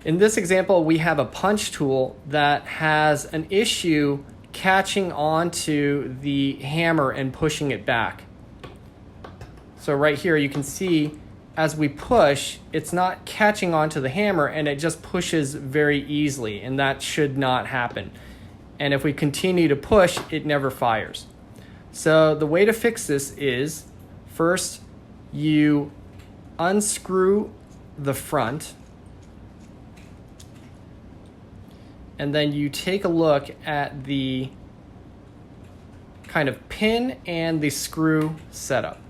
In this example, we have a punch tool that has an issue catching onto the hammer and pushing it back. So right here you can see as we push, it's not catching onto the hammer and it just pushes very easily, and that should not happen. And if we continue to push, it never fires. So the way to fix this is, first you unscrew the front, and then you take a look at the kind of pin and the screw setup.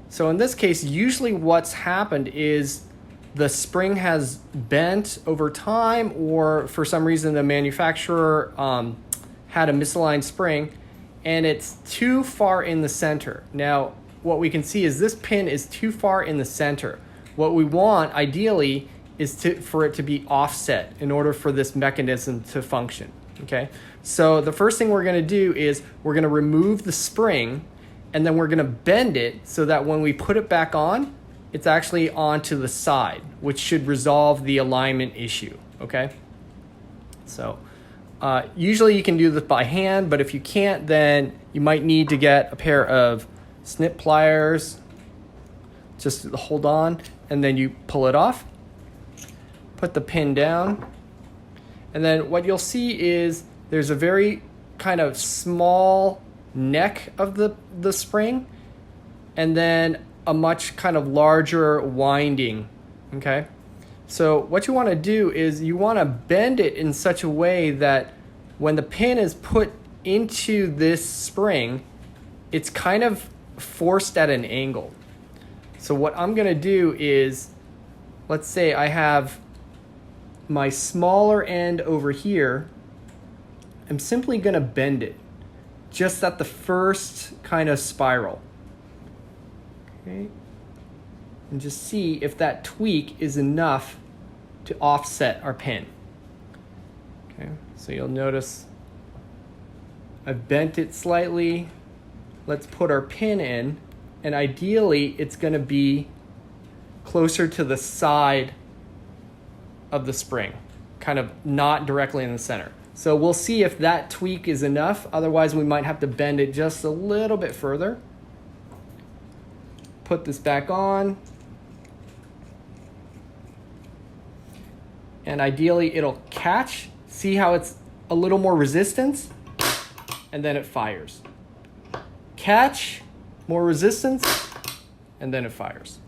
So in this case, usually what's happened is the spring has bent over time, or for some reason the manufacturer had a misaligned spring and it's too far in the center. Now, what we can see is this pin is too far in the center. What we want, ideally, is for it to be offset in order for this mechanism to function, okay? So the first thing we're gonna do is we're gonna remove the spring, and then we're gonna bend it so that when we put it back on, it's actually onto the side, which should resolve the alignment issue, okay? So usually you can do this by hand, but if you can't, then you might need to get a pair of snip pliers, just to hold on, and then you pull it off, put the pin down, and then what you'll see is there's a very kind of small neck of the spring, and then a much kind of larger winding, okay? So what you want to do is you want to bend it in such a way that when the pin is put into this spring, it's kind of forced at an angle. So what I'm going to do is, let's say I have my smaller end over here, I'm simply going to bend it just at the first kind of spiral. Okay. And just see if that tweak is enough to offset our pin. Okay, so you'll notice I've bent it slightly. Let's put our pin in, and ideally it's going to be closer to the side of the spring, kind of not directly in the center. So we'll see if that tweak is enough. Otherwise, we might have to bend it just a little bit further. Put this back on. And ideally, it'll catch. See how it's a little more resistance? And then it fires. Catch, more resistance, and then it fires.